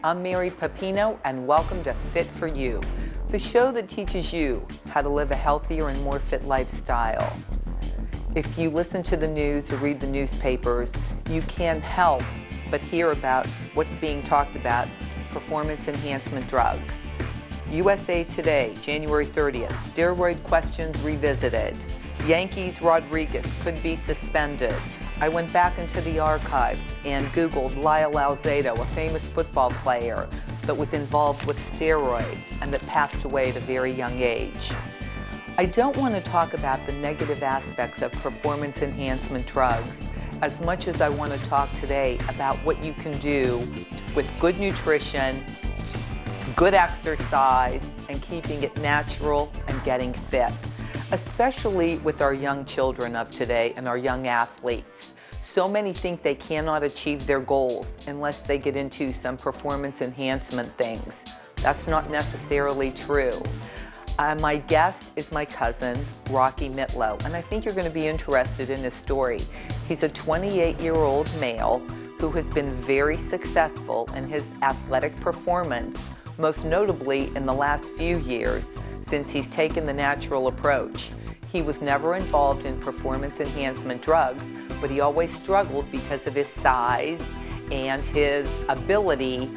I'm Mary Pipino, and welcome to Fit for You, the show that teaches you how to live a healthier and more fit lifestyle. If you listen to the news or read the newspapers, you can't help but hear about what's being talked about, performance enhancement drugs. USA Today, January 30th, steroid questions revisited. Yankees Rodriguez could be suspended. I went back into the archives and Googled Lyle Alzado, a famous football player that was involved with steroids and that passed away at a very young age. I don't want to talk about the negative aspects of performance enhancement drugs as much as I want to talk today about what you can do with good nutrition, good exercise, and keeping it natural and getting fit, especially with our young children of today and our young athletes. So many think they cannot achieve their goals unless they get into some performance enhancement things. That's not necessarily true. My guest is my cousin, Rocco Mitolo, and I think you're going to be interested in his story. He's a 28-year-old male who has been very successful in his athletic performance, most notably in the last few years since he's taken the natural approach. He was never involved in performance enhancement drugs, but he always struggled because of his size, and his ability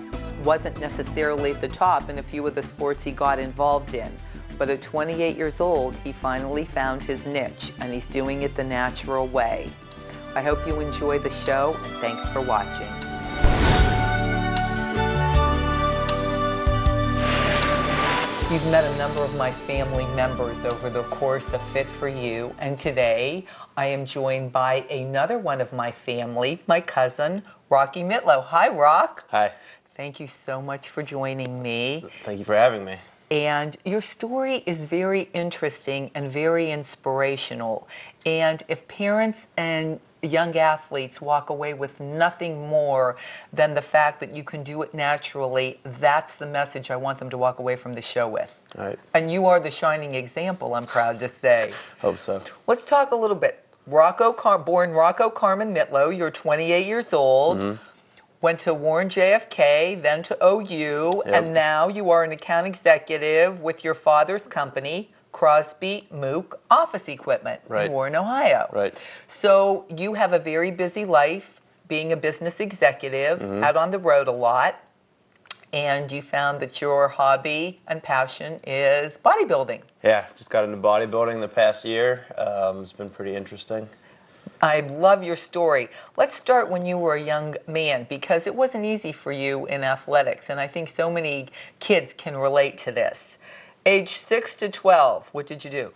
wasn't necessarily at the top in a few of the sports he got involved in. But at 28 years old, he finally found his niche, and he's doing it the natural way. I hope you enjoy the show, and thanks for watching. You've met a number of my family members over the course of Fit for You, and today I am joined by another one of my family, my cousin, Rocco Mitolo. Hi, Rock. Hi. Thank you so much for joining me. Thank you for having me. And your story is very interesting and very inspirational. And if parents and young athletes walk away with nothing more than the fact that you can do it naturally, that's the message I want them to walk away from the show with. All right. And you are the shining example, I'm proud to say. Hope so. Let's talk a little bit. Born Rocco Carmen Mitolo, you're 28 years old. Mm-hmm. Went to Warren JFK, then to OU, Yep. And now you are an account executive with your father's company, Crosby Mook Office Equipment, Right. in Warren, Ohio. Right. So you have a very busy life being a business executive, Mm-hmm. out on the road a lot, and you found that your hobby and passion is bodybuilding. Yeah, just got into bodybuilding the past year. It's been pretty interesting. I love your story. Let's start when you were a young man, because it wasn't easy for you in athletics, and I think so many kids can relate to this. Age 6 to 12, what did you do?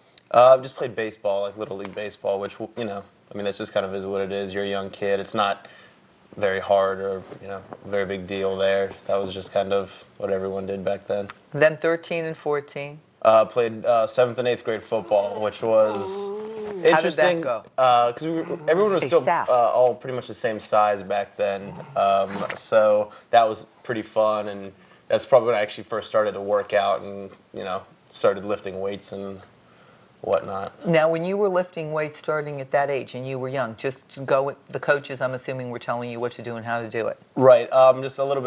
Just played baseball, like Little League Baseball, which, you know, I mean, that's just kind of is what it is. You're a young kid. It's not very hard or, you know, a very big deal there. That was just kind of what everyone did back then. Then 13 and 14? Played 7th and 8th grade football, which was interesting. How did that go? Because everyone was still all pretty much the same size back then. So that was pretty fun, and that's probably when I actually first started to work out and, you know, started lifting weights and whatnot. Now, when you were lifting weights starting at that age and you were young, just go with the coaches, I'm assuming, were telling you what to do and how to do it. Right. Just a little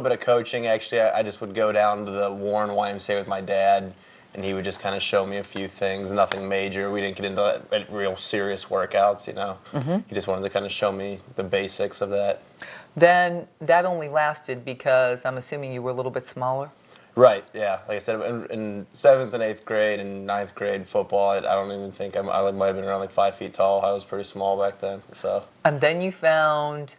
bit of coaching. Actually, I just would go down to the Warren YMCA with my dad, and he would just kind of show me a few things, nothing major. We didn't get into real serious workouts, you know. Mm-hmm. He just wanted to kind of show me the basics of that. Then that only lasted because I'm assuming you were a little bit smaller? Right, yeah. Like I said, in 7th and 8th grade and 9th grade football, I don't even think I might have been around like 5 feet tall. I was pretty small back then. So. And then you found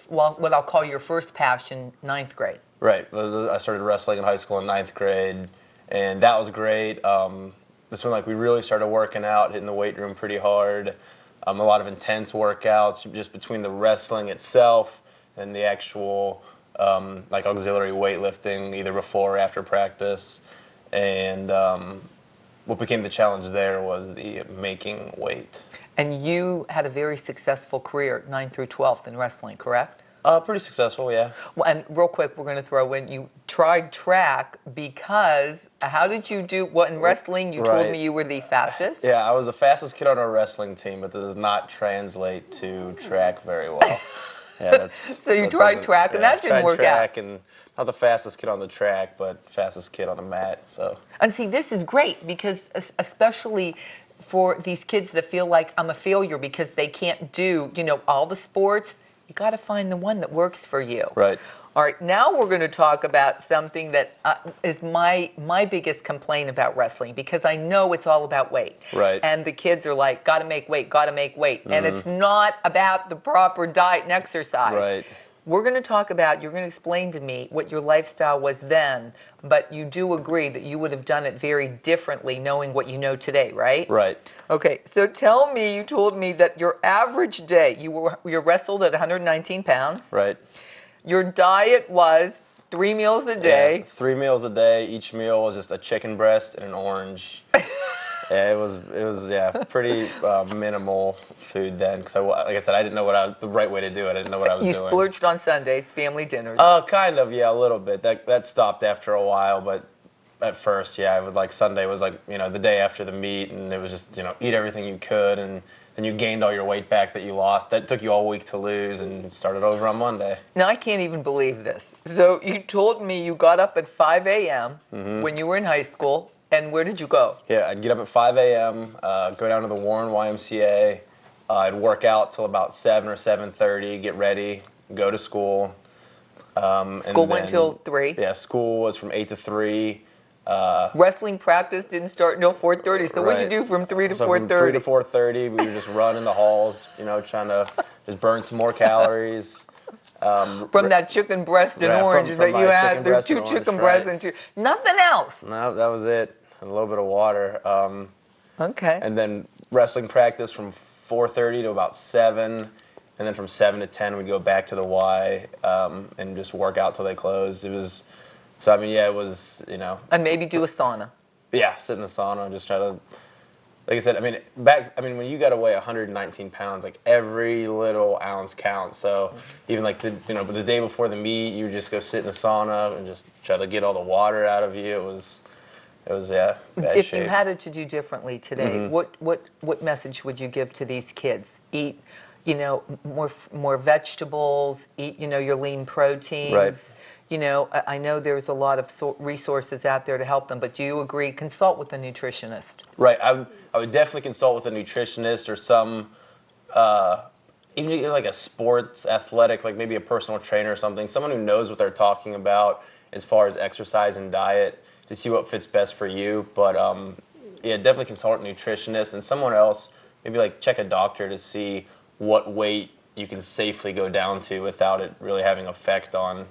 what I'll call your first passion, 9th grade. Right. I started wrestling in high school in 9th grade, and that was great. This one, like, we really started working out, hitting the weight room pretty hard. A lot of intense workouts just between the wrestling itself and the actual like auxiliary weightlifting, either before or after practice. And what became the challenge there was the making weight. And you had a very successful career, 9th through 12th, in wrestling, correct? Pretty successful, yeah. Well, and real quick, we're going to throw in, you tried track because, how did you do, in wrestling, you told me you were the fastest? Yeah, I was the fastest kid on our wrestling team, but that does not translate to track very well. Yeah, so you tried track, and that didn't work out. And not the fastest kid on the track, but fastest kid on the mat. So. And see, this is great because especially for these kids that feel like I'm a failure because they can't do, all the sports, you got to find the one that works for you. Right. All right, now we're going to talk about something that is my biggest complaint about wrestling, because I know it's all about weight. Right. And the kids are like, got to make weight, got to make weight. And it's not about the proper diet and exercise. Right. We're going to talk about, you're going to explain to me what your lifestyle was then, but you do agree that you would have done it very differently knowing what you know today, right? Right. Okay, so tell me, you told me that your average day, you wrestled at 119 pounds. Right. Your diet was 3 meals a day. Yeah, 3 meals a day. Each meal was just a chicken breast and an orange. Yeah, it was pretty minimal food then, because like I said, I didn't know the right way to do it. I didn't know what I was doing. You splurged on Sundays, family dinners. Kind of, yeah, a little bit. That stopped after a while, but at first, yeah, I would Sunday was the day after the meet, and it was just eat everything you could, and then you gained all your weight back that you lost. That took you all week to lose, and started over on Monday. Now I can't even believe this. So you told me you got up at 5 a.m. When you were in high school. And where did you go? Yeah, I'd get up at 5 a.m., go down to the Warren YMCA. I'd work out till about 7 or 7:30, get ready, go to school. School went till 3? Yeah, school was from 8 to 3. Wrestling practice didn't start until 4:30. So what did you do from 3 to 4:30? From 3 to 4:30, we would just run in the halls, trying to just burn some more calories. From that chicken breast and orange that you had. There's 2 chicken breasts and 2. Nothing else. No, that was it. And a little bit of water. Okay. And then wrestling practice from 4:30 to about 7. And then from 7 to 10, we'd go back to the Y and just work out till they closed. It was, it was, And maybe do a sauna. Yeah, sit in the sauna and just try to, like I said, when you got to weigh 119 pounds, every little ounce counts. So even the day before the meet, you would just go sit in the sauna and just try to get all the water out of you. It was bad If shape. you had it to do differently today, what message would you give to these kids? Eat, more vegetables. Eat, your lean proteins. Right. I know there's a lot of resources out there to help them, but do you agree? Consult with a nutritionist. Right. I would definitely consult with a nutritionist or some, even like a sports athletic, like maybe a personal trainer or something, someone who knows what they're talking about as far as exercise and diet to see what fits best for you. But definitely consult a nutritionist and someone else, maybe check a doctor to see what weight you can safely go down to without it really having effect on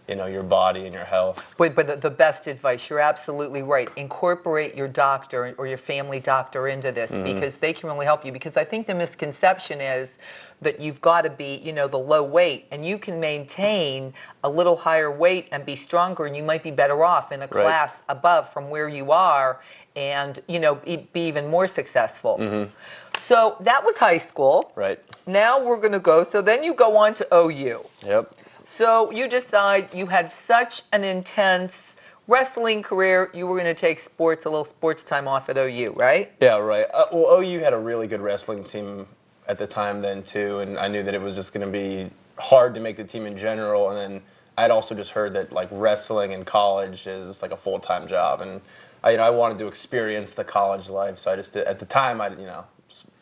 your body and your health. But the best advice, you're absolutely right. Incorporate your doctor or your family doctor into this because they can really help you. Because I think the misconception is that you've got to be, the low weight, and you can maintain a little higher weight and be stronger, and you might be better off in a class above from where you are and, be even more successful. So that was high school. Right. Now we're going to go. So then you go on to OU. Yep. So you decide you had such an intense wrestling career, you were going to take a little sports time off at OU, right? Yeah, right. Well, OU had a really good wrestling team at the time then, too, and I knew that it was just going to be hard to make the team in general, and then I'd also just heard that, wrestling in college is, a full-time job, and, I wanted to experience the college life, so I just did, at the time,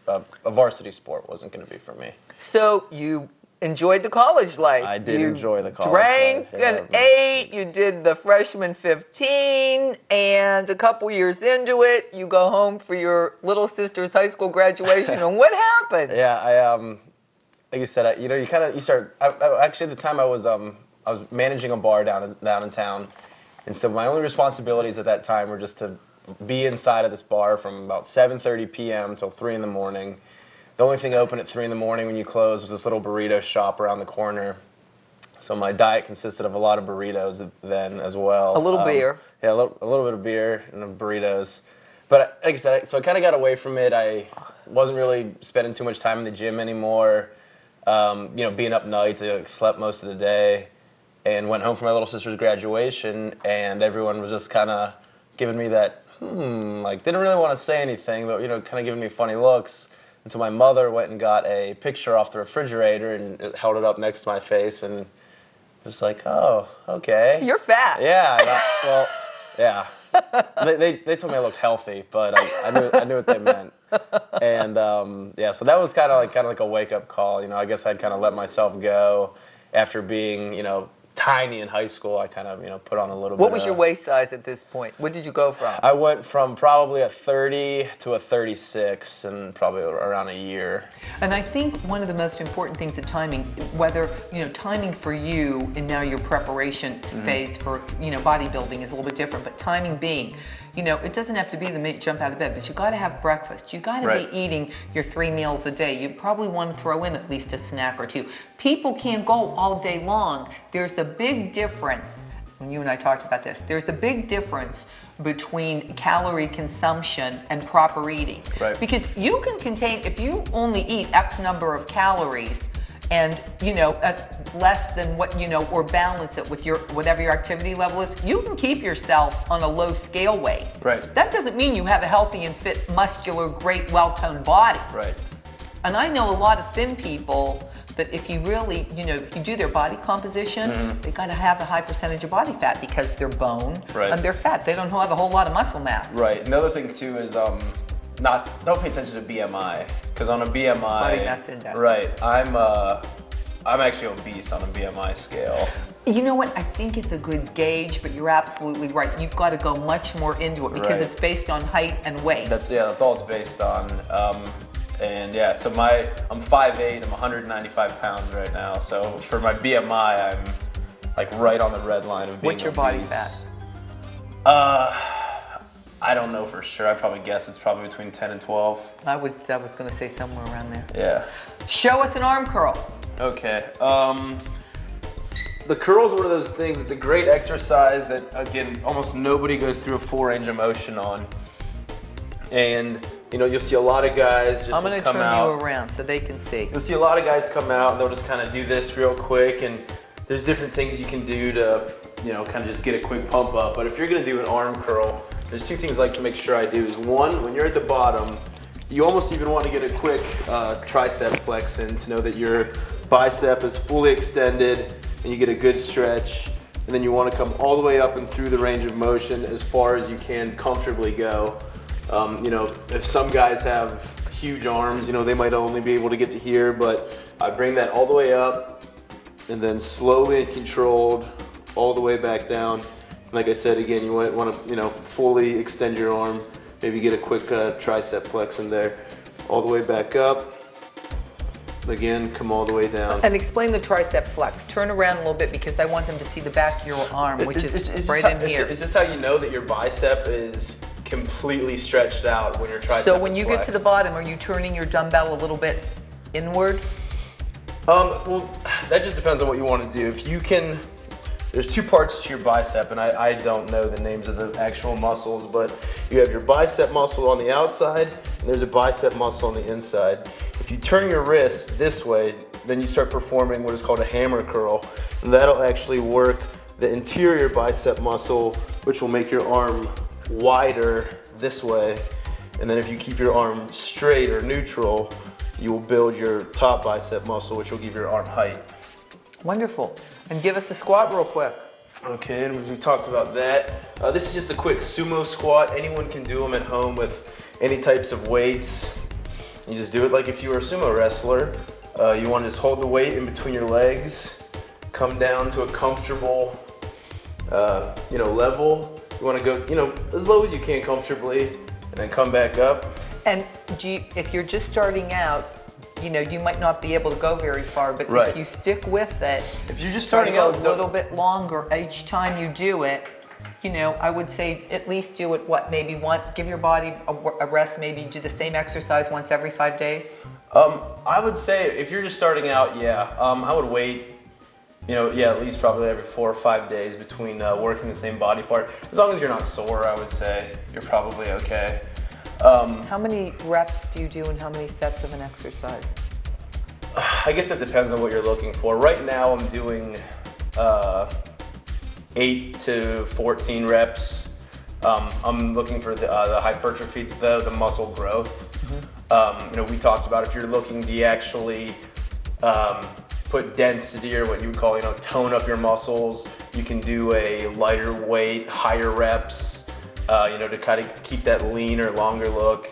a varsity sport wasn't going to be for me. So you enjoyed the college life. I did enjoy the college life. You drank and ate. Yeah. You did the freshman 15, and a couple years into it, you go home for your little sister's high school graduation. And what happened? Yeah, like you said, you start. Actually, at the time, I was managing a bar down in town, and so my only responsibilities at that time were just to be inside of this bar from about 7:30 p.m. till 3 in the morning. The only thing open at 3 in the morning when you close was this little burrito shop around the corner. So my diet consisted of a lot of burritos then as well. A little beer. Yeah, a little bit of beer and burritos. But like I said, so I kind of got away from it. I wasn't really spending too much time in the gym anymore. Being up nights, I slept most of the day. And went home for my little sister's graduation, and everyone was just kind of giving me that, didn't really want to say anything, but, kind of giving me funny looks. until my mother went and got a picture off the refrigerator and held it up next to my face, and it was like, oh, okay. You're fat. Yeah. Well, yeah. They told me I looked healthy, but I knew what they meant. And yeah, so that was kind of like a wake up call. You know, I guess I'd kind of let myself go after being, you know, tiny in high school. I kind of, you know, put on a little bit. What was your waist size at this point? What did you go from? I went from probably a 30 to a 36 in probably around a year. And I think one of the most important things at timing, whether, you know, timing for you and now your preparation phase for, you know, bodybuilding is a little bit different, but timing being, you know, it doesn't have to be the minute you jump out of bed, but you got to have breakfast. You got to be eating your 3 meals a day. You probably want to throw in at least a snack or two. People can't go all day long. There's a big difference, and you and I talked about this, there's a big difference between calorie consumption and proper eating. Right. Because you can contain, if you only eat X number of calories, and, you know, less than what, you know, or balance it with your, whatever your activity level is, you can keep yourself on a low scale weight. Right. That doesn't mean you have a healthy and fit, muscular, great, well-toned body. Right. And I know a lot of thin people that if you really, you know, if you do their body composition, they got to have a high percentage of body fat because they're bone and they're fat. They don't have a whole lot of muscle mass. Right. Another thing too is don't pay attention to BMI, because on a BMI, body mass index. Right, I'm actually obese on a BMI scale. You know what? I think it's a good gauge, but you're absolutely right. You've got to go much more into it because it's based on height and weight. That's all it's based on. And yeah, so I'm 5'8", I'm 195 pounds right now. So for my BMI, I'm like right on the red line of being What's your obese. body fat? I don't know for sure. I'd probably guess it's probably between 10 and 12. I was going to say somewhere around there. Yeah. Show us an arm curl. Okay. The curl is one of those things, it's a great exercise that, again, almost nobody goes through a full range of motion on. And, you know, you'll see a lot of guys just come out. I'm going to turn you around so they can see. You'll see a lot of guys come out and they'll just kind of do this real quick, and there's different things you can do to, you know, kind of just get a quick pump up. But if you're going to do an arm curl, there's two things I like to make sure I do. Is one, when you're at the bottom, you almost even want to get a quick tricep flex in to know that your bicep is fully extended and you get a good stretch. And then you want to come all the way up and through the range of motion as far as you can comfortably go. You know, if some guys have huge arms, you know, they might only be able to get to here, but I bring that all the way up and then slowly and controlled all the way back down. Like I said, again, you want to, you know, fully extend your arm, maybe get a quick tricep flex in there, all the way back up. Again, come all the way down. And explain the tricep flex. Turn around a little bit because I want them to see the back of your arm, which is right in here. It's just how you know that your bicep is completely stretched out when your tricep is So when you get to the bottom, are you turning your dumbbell a little bit inward? Well, that just depends on what you want to do. If you can, there's two parts to your bicep, and I don't know the names of the actual muscles, but you have your bicep muscle on the outside, and there's a bicep muscle on the inside. If you turn your wrist this way, then you start performing what is called a hammer curl, and that'll actually work the interior bicep muscle, which will make your arm wider this way. And then if you keep your arm straight or neutral, you will build your top bicep muscle, which will give your arm height. Wonderful. And give us a squat real quick. Okay, and we talked about that. This is just a quick sumo squat. Anyone can do them at home with any types of weights. You just do it like if you were a sumo wrestler. You want to just hold the weight in between your legs, come down to a comfortable, you know, level. You want to go, you know, as low as you can comfortably, and then come back up. And if you're just starting out, you know, you might not be able to go very far, but if you stick with it, if you're just starting out a little bit longer each time you do it, you know, I would say at least do it, maybe once, give your body a rest, maybe do the same exercise once every 5 days? I would say if you're just starting out, I would wait, you know, at least probably every 4 or 5 days between working the same body part. As long as you're not sore, I would say you're probably okay. How many reps do you do and how many sets of an exercise? I guess it depends on what you're looking for. Right now I'm doing 8 to 14 reps. I'm looking for the hypertrophy, the muscle growth. We talked about if you're looking to actually put density, or what you would call, tone up your muscles, you can do a lighter weight, higher reps, to kind of keep that leaner, longer look.